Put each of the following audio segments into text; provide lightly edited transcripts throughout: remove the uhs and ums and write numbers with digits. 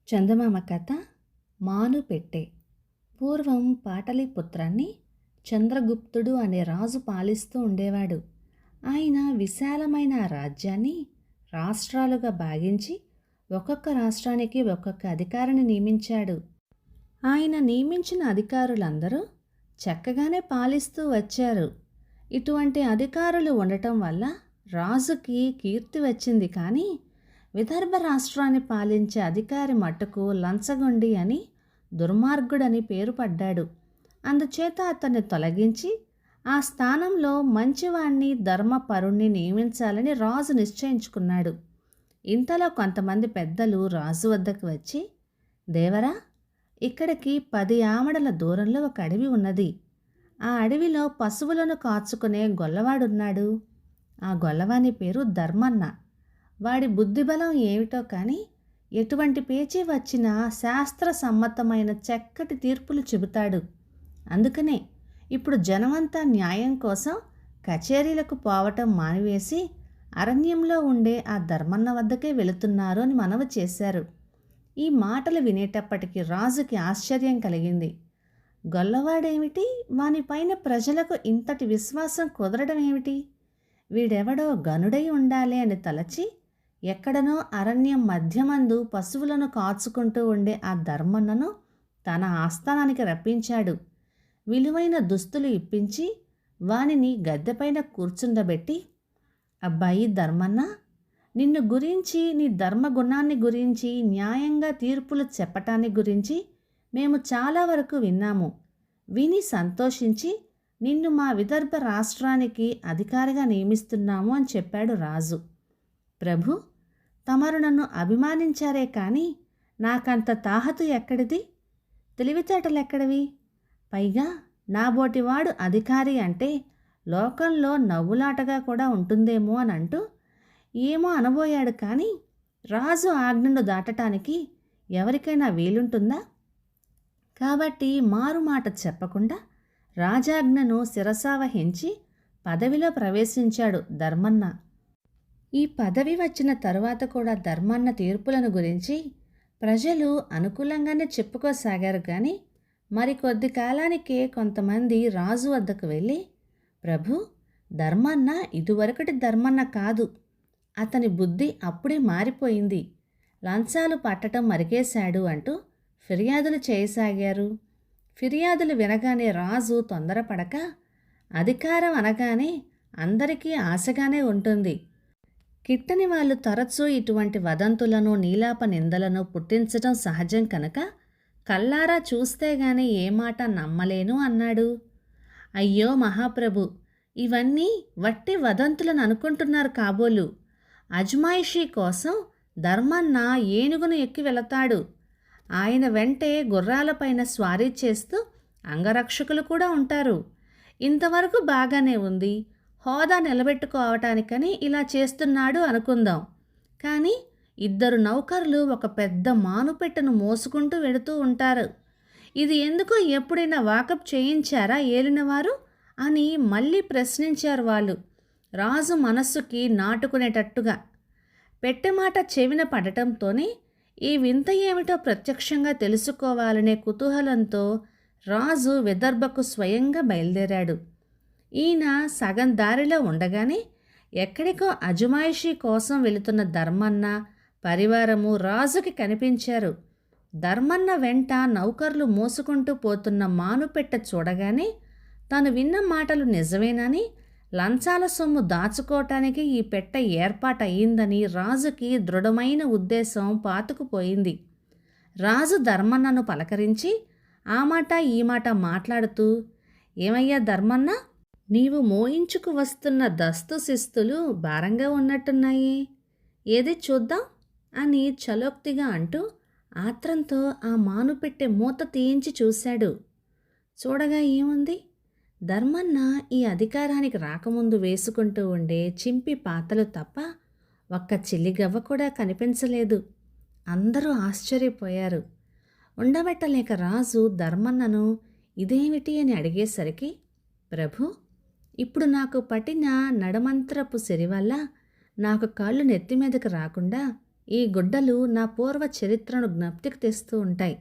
చందమామ కథ మానుపెట్టె. పూర్వం పాటలీపుత్రాన్ని చంద్రగుప్తుడు అనే రాజు పాలిస్తూ ఉండేవాడు. ఆయన విశాలమైన ఆ రాజ్యాన్ని రాష్ట్రాలుగా భాగించి ఒక్కొక్క రాష్ట్రానికి ఒక్కొక్క అధికారిని నియమించాడు. ఆయన నియమించిన అధికారులందరూ చక్కగానే పాలిస్తూ వచ్చారు. ఇటువంటి అధికారులు ఉండటం వల్ల రాజుకి కీర్తి వచ్చింది. కానీ విదర్భ రాష్ట్రాన్ని పాలించే అధికారి మట్టుకు లంచగొండి అని, దుర్మార్గుడని పేరు పడ్డాడు. అందుచేత అతన్ని తొలగించి ఆ స్థానంలో మంచివాణ్ణి, ధర్మపరుణ్ణి నియమించాలని రాజు నిశ్చయించుకున్నాడు. ఇంతలో కొంతమంది పెద్దలు రాజు వద్దకు వచ్చి, దేవరా, ఇక్కడికి 10 ఆమడల దూరంలో ఒక అడవి ఉన్నది. ఆ అడవిలో పశువులను కాచుకునే గొల్లవాడున్నాడు. ఆ గొల్లవాని పేరు ధర్మన్న. వాడి బుద్ధిబలం ఏమిటో కానీ ఎటువంటి పేచీ వచ్చినా శాస్త్ర సమ్మతమైన చక్కటి తీర్పులు చెబుతాడు. అందుకనే ఇప్పుడు జనమంతా న్యాయం కోసం కచేరీలకు పోవటం మానివేసి అరణ్యంలో ఉండే ఆ ధర్మన్న వద్దకే వెళుతున్నారు అని మనవి చేశారు. ఈ మాటలు వినేటప్పటికీ రాజుకి ఆశ్చర్యం కలిగింది. గొల్లవాడేమిటి, వానిపైన ప్రజలకు ఇంతటి విశ్వాసం కుదరడం ఏమిటి? వీడెవడో గనుడై ఉండాలి అని తలచి ఎక్కడనో అరణ్యం మధ్యమందు పశువులను కాచుకుంటూ ఉండే ఆ ధర్మన్నను తన ఆస్థానానికి రప్పించాడు. విలువైన దుస్తులు ఇప్పించి వానిని గద్దెపైన కూర్చుండబెట్టి, అబ్బాయి ధర్మన్న, నిన్ను గురించి, నీ ధర్మగుణాన్ని గురించి, న్యాయంగా తీర్పులు చెప్పటాన్ని గురించి మేము చాలా వరకు విన్నాము. విని సంతోషించి నిన్ను మా విదర్భ రాష్ట్రానికి అధికారిగా నియమిస్తున్నాము అని చెప్పాడు రాజు. ప్రభు, తమరు నన్ను అభిమానించారే కానీ నాకంత తాహతు ఎక్కడిది, తెలివితేటలెక్కడివి? పైగా నాబోటివాడు అధికారి అంటే లోకంలో నవ్వులాటగా కూడా ఉంటుందేమో అని అంటూ ఏమో అనబోయాడు. కానీ రాజు ఆజ్ఞను దాటటానికి ఎవరికైనా వీలుంటుందా? కాబట్టి మారుమాట చెప్పకుండా రాజాజ్ఞను శిరసావహించి పదవిలో ప్రవేశించాడు ధర్మన్న. ఈ పదవి వచ్చిన తరువాత కూడా ధర్మన్న తీర్పులను గురించి ప్రజలు అనుకూలంగానే చెప్పుకోసాగారు. కానీ మరికొద్ది కాలానికే కొంతమంది రాజు వద్దకు వెళ్ళి, ప్రభు, ధర్మన్న ఇదివరకటి ధర్మన్న కాదు, అతని బుద్ధి అప్పుడే మారిపోయింది, లంచాలు పట్టడం మరిగేశాడు అంటూ ఫిర్యాదులు చేయసాగారు. ఫిర్యాదులు వినగానే రాజు తొందరపడక, అధికారం అనగానే అందరికీ ఆశగానే ఉంటుంది. కిట్టని వాళ్ళు తరచూ ఇటువంటి వదంతులను, నీలాప నిందలను పుట్టించడం సహజం కనుక కల్లారా చూస్తే గాని ఏ మాట నమ్మలేను అన్నాడు. అయ్యో మహాప్రభు, ఇవన్నీ వట్టి వదంతులను అనుకుంటున్నారు కాబోలు. అజమాయిషీ కోసం ధర్మన్న ఏనుగును ఎక్కి వెళతాడు. ఆయన వెంటే గుర్రాలపైన స్వారీ చేస్తూ అంగరక్షకులు కూడా ఉంటారు. ఇంతవరకు బాగానే ఉంది, హోదా నిలబెట్టుకోవటానికని ఇలా చేస్తున్నాడు అనుకుందాం. కానీ 2 నౌకర్లు ఒక పెద్ద మానుపెట్టెను మోసుకుంటూ వెడుతూ ఉంటారు. ఇది ఎందుకో ఎప్పుడైనా వాకప్ చేయించారా ఏలినవారు అని మళ్ళీ ప్రశ్నించారు వాళ్ళు, రాజు మనస్సుకి నాటుకునేటట్టుగా. పెట్టెమాట చెవిన పడటంతోనే ఈ వింత ఏమిటో ప్రత్యక్షంగా తెలుసుకోవాలనే కుతూహలంతో రాజు విదర్భకు స్వయంగా బయలుదేరాడు. ఈయన సగం దారిలో ఉండగానే ఎక్కడికో అజమాయిషీ కోసం వెళుతున్న ధర్మన్న పరివారము రాజుకి కనిపించారు. ధర్మన్న వెంట నౌకర్లు మోసుకుంటూ పోతున్న మానుపెట్టె చూడగానే తను విన్న మాటలు నిజమేనని, లంచాల సొమ్ము దాచుకోవటానికి ఈ పెట్టె ఏర్పాటయ్యిందని రాజుకి దృఢమైన ఉద్దేశం పాతుకుపోయింది. రాజు ధర్మన్నను పలకరించి ఆ మాట ఈ మాట మాట్లాడుతూ, ఏమయ్యా ధర్మన్న, నీవు మోయించుకు వస్తున్న దస్తు శిస్తులు భారంగా ఉన్నట్టున్నాయి, ఏది చూద్దాం అని చలోక్తిగా అంటూ ఆత్రంతో ఆ మానుపెట్టె మూత తీయించి చూశాడు. చూడగా ఏముంది, ధర్మన్న ఈ అధికారానికి రాకముందు వేసుకుంటూ ఉండే చింపి పాతలు తప్ప ఒక్క చిల్లిగవ్వ కూడా కనిపించలేదు. అందరూ ఆశ్చర్యపోయారు. ఉండబెట్టలేక రాజు ధర్మన్నను ఇదేమిటి అని అడిగేసరికి, ప్రభు, ఇప్పుడు నాకు పట్టిన నడమంత్రపు సిరి వల్ల నాకు కాళ్ళు నెత్తి మీదకు రాకుండా ఈ గుడ్డలు నా పూర్వ చరిత్రను జ్ఞప్తికి తెస్తూ ఉంటాయి.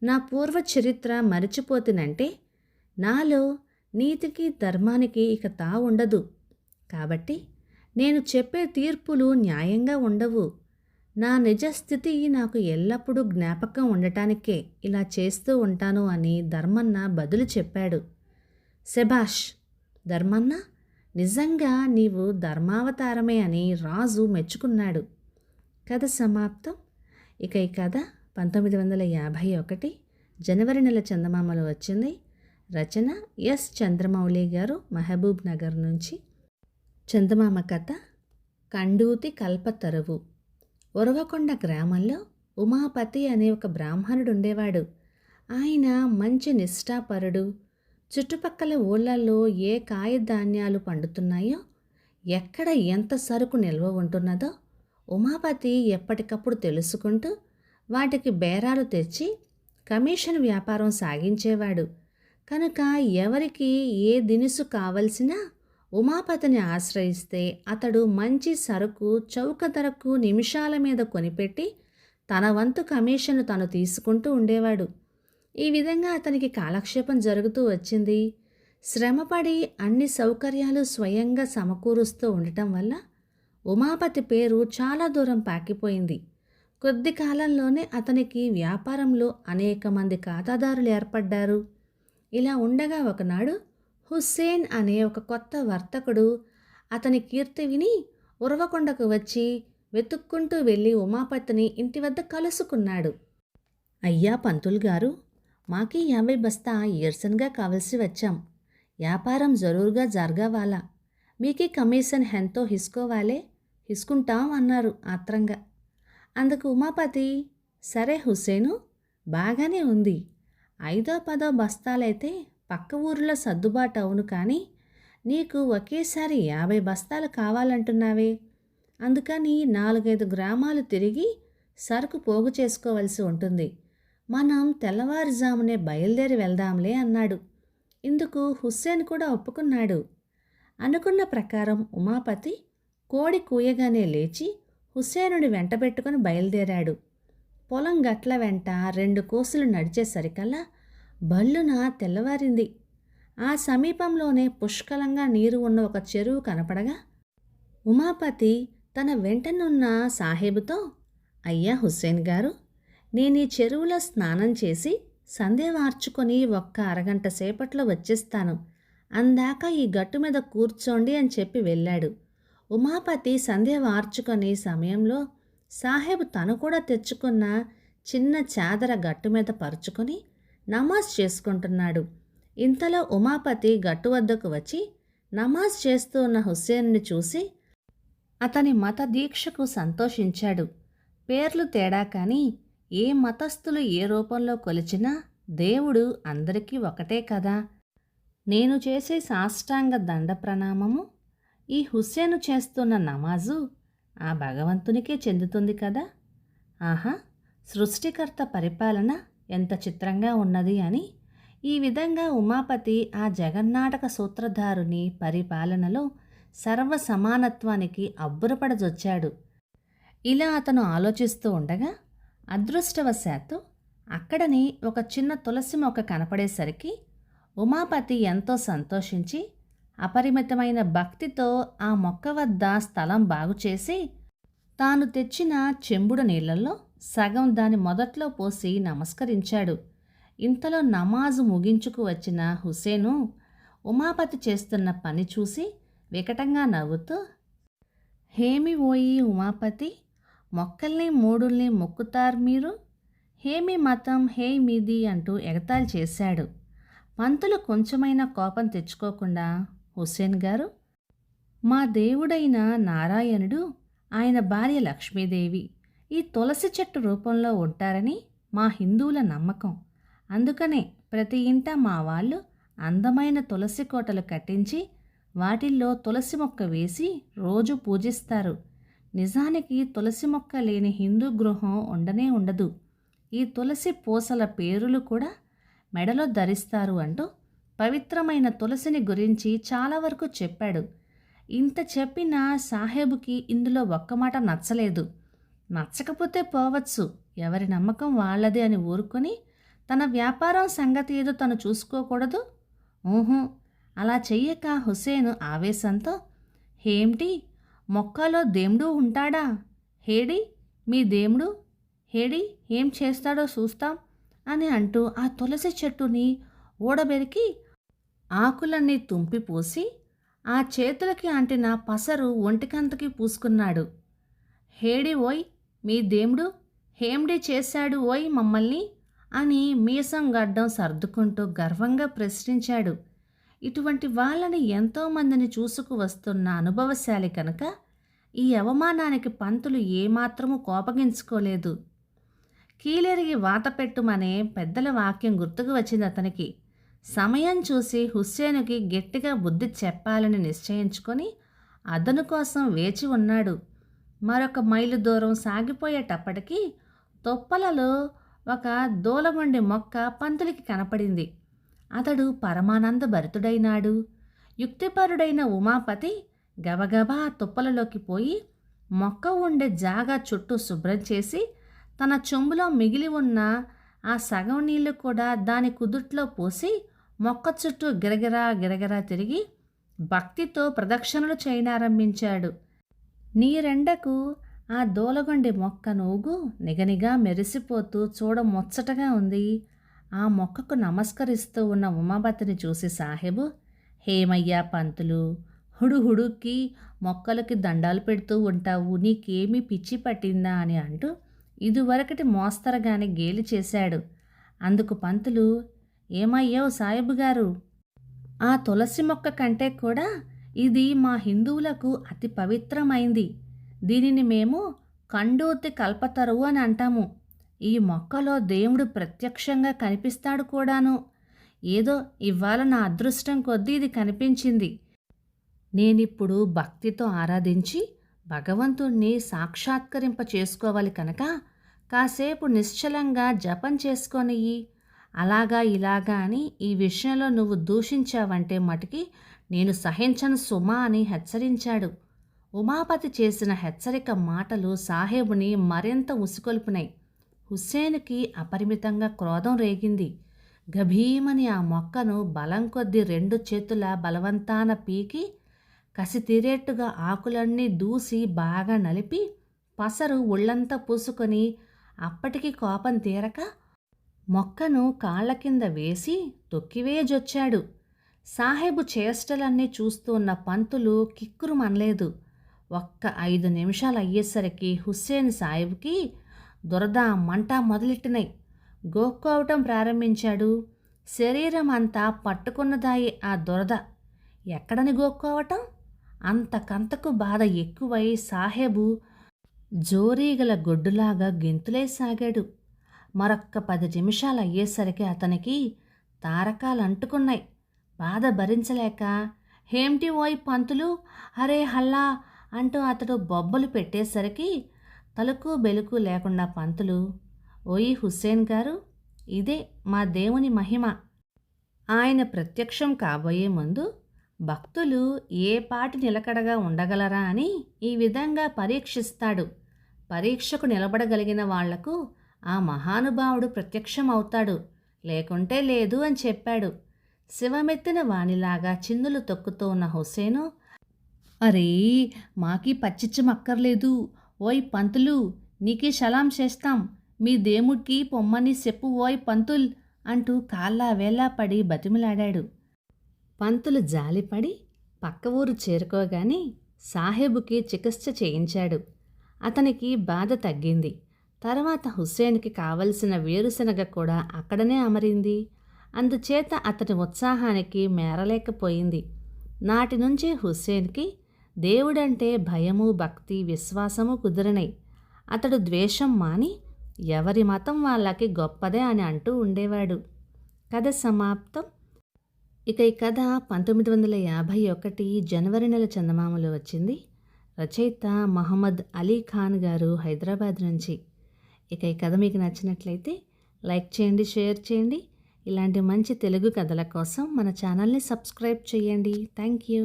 నా పూర్వ చరిత్ర మరిచిపోతినంటే నాలో నీతికి ధర్మానికి ఇక తావుండదు. కాబట్టి నేను చెప్పే తీర్పులు న్యాయంగా ఉండవు. నా నిజస్థితి నాకు ఎల్లప్పుడూ జ్ఞాపకం ఉండటానికే ఇలా చేస్తూ ఉంటాను అని ధర్మన్న బదులు చెప్పాడు. శభాష్ ధర్మన్న, నిజంగా నీవు ధర్మావతారమే అని రాజు మెచ్చుకున్నాడు. కథ సమాప్తం. ఇక ఈ కథ 1951 జనవరి నెల చందమామలో వచ్చింది. రచన ఎస్ చంద్రమౌళి గారు, మహబూబ్ నగర్ నుంచి. చందమామ కథ కండూతి కల్పతరువు. ఉరవకొండ గ్రామంలో ఉమాపతి అనే ఒక బ్రాహ్మణుడు ఉండేవాడు. ఆయన మంచి నిష్ఠాపరుడు. చుట్టుపక్కల ఊళ్ళల్లో ఏ కాయధాన్యాలు పండుతున్నాయో, ఎక్కడ ఎంత సరుకు నిల్వ ఉంటున్నదో ఉమాపతి ఎప్పటికప్పుడు తెలుసుకుంటూ వాటికి బేరాలు తెచ్చి కమిషన్ వ్యాపారం సాగించేవాడు. కనుక ఎవరికి ఏ దినుసు కావలసినా ఉమాపతిని ఆశ్రయిస్తే అతడు మంచి సరుకు చౌక ధరకు నిమిషాల మీద కొనిపెట్టి తన వంతు కమిషన్ తను తీసుకుంటూ ఉండేవాడు. ఈ విధంగా అతనికి కాలక్షేపం జరుగుతూ వచ్చింది. శ్రమపడి అన్ని సౌకర్యాలు స్వయంగా సమకూరుస్తూ ఉండటం వల్ల ఉమాపతి పేరు చాలా దూరం పాకిపోయింది. కొద్ది కాలంలోనే అతనికి వ్యాపారంలో అనేక మంది ఖాతాదారులు ఏర్పడ్డారు. ఇలా ఉండగా ఒకనాడు హుస్సేన్ అనే ఒక కొత్త వర్తకుడు అతని కీర్తి విని ఉరవకొండకు వచ్చి వెతుక్కుంటూ వెళ్ళి ఉమాపతిని ఇంటి వద్ద కలుసుకున్నాడు. అయ్యా పంతులు గారు, మాకి 50 బస్తా ఏర్సన్గా కావలసి వచ్చాం. వ్యాపారం జరూరుగా జరగవాలా. మీకి కమిషన్ ఎంతో హిసుకోవాలే. హిసుకుంటాం అన్నారు ఆత్రంగా. అందుకు ఉమాపతి, సరే హుస్సేను, బాగానే ఉంది. 5-10 బస్తాలైతే పక్క ఊరిలో సర్దుబాటు అవును, కానీ నీకు ఒకేసారి 50 బస్తాలు కావాలంటున్నావే. అందుకని 4-5 గ్రామాలు తిరిగి సరుకు పోగు చేసుకోవలసి ఉంటుంది. మనం తెల్లవారుజామునే బయలుదేరి వెళ్దాంలే అన్నాడు. ఇందుకు హుస్సేన్ కూడా ఒప్పుకున్నాడు. అనుకున్న ప్రకారం ఉమాపతి కోడి కూయగానే లేచి హుస్సేనుని వెంటబెట్టుకుని బయలుదేరాడు. పొలం గట్ల వెంట 2 కోసులు నడిచేసరికల్లా బళ్ళున తెల్లవారింది. ఆ సమీపంలోనే పుష్కలంగా నీరు ఉన్న ఒక చెరువు కనపడగా ఉమాపతి తన వెంటనున్న సాహేబుతో, అయ్యా హుస్సేన్ గారు, నేను ఈ చెరువులో స్నానం చేసి సంధ్య వార్చుకొని ఒక్క అరగంట సేపట్లో వచ్చేస్తాను. అందాక ఈ గట్టు మీద కూర్చోండి అని చెప్పి వెళ్ళాడు. ఉమాపతి సంధ్య వార్చుకొని సమయంలో సాహెబ్ తను కూడా తెచ్చుకున్న చిన్న చాదర గట్టు మీద పరుచుకొని నమాజ్ చేసుకుంటున్నాడు. ఇంతలో ఉమాపతి గట్టు వద్దకు వచ్చి నమాజ్ చేస్తూ ఉన్న హుస్సేన్ని చూసి అతని మత దీక్షకు సంతోషించాడు. పేర్లు తేడా కానీ ఏ మతస్థులు ఏ రూపంలో కొలిచినా దేవుడు అందరికీ ఒకటే కదా. నేను చేసే సాష్టాంగ దండ ప్రణామము, ఈ హుస్సేను చేస్తున్న నమాజు ఆ భగవంతునికే చెందుతుంది కదా. ఆహా, సృష్టికర్త పరిపాలన ఎంత చిత్రంగా ఉన్నది అని ఈ విధంగా ఉమాపతి ఆ జగన్నాటక సూత్రధారుని పరిపాలనలో సర్వ సమానత్వానికి అబ్బురపడజొచ్చాడు. ఇలా అతను ఆలోచిస్తూ ఉండగా అదృష్టవశాత్తు అక్కడని ఒక చిన్న తులసి మొక్క కనపడేసరికి ఉమాపతి ఎంతో సంతోషించి అపరిమితమైన భక్తితో ఆ మొక్క వద్ద స్థలం బాగుచేసి తాను తెచ్చిన చెంబుడు నీళ్లలో సగం దాని మొదట్లో పోసి నమస్కరించాడు. ఇంతలో నమాజు ముగించుకు వచ్చిన హుస్సేను ఉమాపతి చేస్తున్న పని చూసి వికటంగా నవ్వుతూ, హేమి ఓయి ఉమాపతి, మొక్కల్ని మూడుల్ని మొక్కుతారు మీరు, హేమి మతం హే మీది అంటూ ఎగతాళి చేశాడు. పంతులు కొంచెమైనా కోపం తెచ్చుకోకుండా, హుస్సేన్ గారు, మా దేవుడైన నారాయణుడు, ఆయన భార్య లక్ష్మీదేవి ఈ తులసి చెట్టు రూపంలో ఉంటారని మా హిందువుల నమ్మకం. అందుకనే ప్రతి ఇంట మా వాళ్ళు అందమైన తులసి కోటలు కట్టించి వాటిల్లో తులసి మొక్క వేసి రోజు పూజిస్తారు. నిజానికి తులసి మొక్క లేని హిందూ గృహం ఉండనే ఉండదు. ఈ తులసి పూసల పేరులు కూడా మెడలో ధరిస్తారు అంటూ పవిత్రమైన తులసిని గురించి చాలా వరకు చెప్పాడు. ఇంత చెప్పినా సాహెబుకి ఇందులో ఒక్క మాట నచ్చలేదు. నచ్చకపోతే పోవచ్చు, ఎవరి నమ్మకం వాళ్ళది అని ఊరుకొని తన వ్యాపారం సంగతి ఏదో తను చూసుకోకూడదు. ఊహు, అలా చెయ్యక హుసేను ఆవేశంతో, హేంటి, మొక్కలో దేవుడు ఉంటాడా? హేడి మీ దేవుడు, హేడి ఏం చేస్తాడో చూస్తాం అని అంటూ ఆ తులసి చెట్టుని ఊడబెరికి ఆకులన్నీ తుంపిపూసి ఆ చేతులకి అంటిన పసరు ఒంటికంతకి పూసుకున్నాడు. హేడి ఓయ్ మీ దేవుడు హేండి చేశాడు ఓయ్ మమ్మల్ని అని మీసం గడ్డం సర్దుకుంటూ గర్వంగా ప్రశ్నించాడు. ఇటువంటి వాళ్ళని ఎంతోమందిని చూసుకు వస్తున్న అనుభవశాలి కనుక ఈ అవమానానికి పంతులు ఏమాత్రమూ కోపగించుకోలేదు. కీలెరిగి వాత పెట్టుమనే పెద్దల వాక్యం గుర్తుకు వచ్చింది అతనికి. సమయం చూసి హుస్సేనుకి గట్టిగా బుద్ధి చెప్పాలని నిశ్చయించుకొని అదను కోసం వేచి ఉన్నాడు. మరొక మైలు దూరం సాగిపోయేటప్పటికీ తొప్పలలో ఒక దూలమండి మొక్క పంతులకి కనపడింది. అతడు పరమానంద భరితుడైనాడు. యుక్తిపరుడైన ఉమాపతి గబగబా తుప్పలలోకి పోయి మొక్క ఉండే జాగా చుట్టూ శుభ్రం చేసి తన చెంబులో మిగిలి ఉన్న ఆ సగం నీళ్లు కూడా దాని కుదుట్లో పోసి మొక్క చుట్టూ గిరగిరా గిరగిరా తిరిగి భక్తితో ప్రదక్షిణలు చేయనారంభించాడు. నీరెండకు ఆ దూలగొండి మొక్క నూగు నిగనిగా మెరిసిపోతూ చూడ ముచ్చటగా ఉంది. ఆ మొక్కకు నమస్కరిస్తూ ఉన్న ఉమాపతిని చూసి సాహెబు, హేమయ్యా పంతులు, హుడుహుడుకి మొక్కలకి దండాలు పెడుతూ ఉంటావు, నీకేమీ పిచ్చి పట్టిందా అని అంటూ ఇదివరకటి మోస్తరుగానే గేలి చేశాడు. అందుకు పంతులు, ఏమయ్యావు సాహెబు గారు, ఆ తులసి మొక్క కంటే కూడా ఇది మా హిందువులకు అతి పవిత్రమైంది. దీనిని మేము కండూతి కల్పతరువు అని అంటాము. ఈ మొక్కలో దేవుడు ప్రత్యక్షంగా కనిపిస్తాడు కూడాను. ఏదో ఇవాళ నా అదృష్టం కొద్దీ ఇది కనిపించింది. నేనిప్పుడు భక్తితో ఆరాధించి భగవంతుణ్ణి సాక్షాత్కరింప చేసుకోవాలి కనుక కాసేపు నిశ్చలంగా జపం చేసుకొనియ్యి. అలాగా ఇలాగా అని ఈ విషయంలో నువ్వు దూషించావంటే మటుకి నేను సహించను సుమా అని హెచ్చరించాడు. ఉమాపతి చేసిన హెచ్చరిక మాటలు సాహెబుని మరింత ఉసికొల్పినాయి. హుస్సేనుకి అపరిమితంగా క్రోధం రేగింది. గభీమని ఆ మొక్కను బలం కొద్దీ 2 చేతుల బలవంతాన పీకి కసి తీరేట్టుగా ఆకులన్నీ దూసి బాగా నలిపి పసరు ఒళ్ళంతా పూసుకొని అప్పటికి కోపం తీరక మొక్కను కాళ్ల కింద వేసి తొక్కివేయజొచ్చాడు. సాహెబు చేష్టలన్నీ చూస్తూ ఉన్న పంతులు కిక్కురు మనలేదు. ఒక్క 5 నిమిషాలు అయ్యేసరికి హుస్సేన్ సాహెబ్కి దురద మంట మొదలెట్టినాయి. గోక్కోవటం ప్రారంభించాడు. శరీరం అంతా పట్టుకున్నదాయి ఆ దురద. ఎక్కడని గోక్కోవటం? అంతకంతకు బాధ ఎక్కువై సాహెబు జోరీగల గొడ్డులాగా గెంతులేసాగాడు. మరొక్క 10 నిమిషాలు అయ్యేసరికి అతనికి తారకాలు అంటుకున్నాయి. బాధ భరించలేక, హేంటి ఓయ్ పంతులు, అరే హల్లా అంటూ అతడు బొబ్బలు పెట్టేసరికి తలుకు బెలుకు లేకుండా పంతులు, ఓయి హుస్సేన్ గారు, ఇదే మా దేవుని మహిమ. ఆయన ప్రత్యక్షం కాబోయే ముందు భక్తులు ఏ పాటి నిలకడగా ఉండగలరా అని ఈ విధంగా పరీక్షిస్తాడు. పరీక్షకు నిలబడగలిగిన వాళ్లకు ఆ మహానుభావుడు ప్రత్యక్షం అవుతాడు, లేకుంటే లేదు అని చెప్పాడు. శివమెత్తిన వానిలాగా చిన్నులు తొక్కుతూ ఉన్న హుస్సేను, అరే మాకీ పచ్చిచ్చం అక్కర్లేదు, ఓయ్ పంతులు, నీకే సలాం చేస్తాం, మీ దేవుడికి పొమ్మని చెప్పు ఓయ్ పంతుల్ అంటూ కాళ్ళా వేళ్ళా పడి బతిమిలాడాడు. పంతులు జాలిపడి పక్క ఊరు చేరుకోగానే సాహెబుకి చికిత్స చేయించాడు. అతనికి బాధ తగ్గింది. తర్వాత హుస్సేన్కి కావలసిన వేరుశనగ కూడా అక్కడనే అమరింది. అందుచేత అతని ఉత్సాహానికి మేరలేకపోయింది. నాటి నుంచి హుస్సేన్కి దేవుడంటే భయము, భక్తి, విశ్వాసము కుదిరినాయి. అతడు ద్వేషం మాని ఎవరి మతం వాళ్ళకి గొప్పదే అని అంటూ ఉండేవాడు. కథ సమాప్తం. ఇక ఈ కథ 1951 జనవరి నెల చందమామలో వచ్చింది. రచయిత మహమ్మద్ అలీ ఖాన్ గారు, హైదరాబాద్ నుంచి. ఇక ఈ కథ మీకు నచ్చినట్లయితే లైక్ చేయండి, షేర్ చేయండి. ఇలాంటి మంచి తెలుగు కథల కోసం మన ఛానల్ని సబ్స్క్రైబ్ చేయండి. Thank you.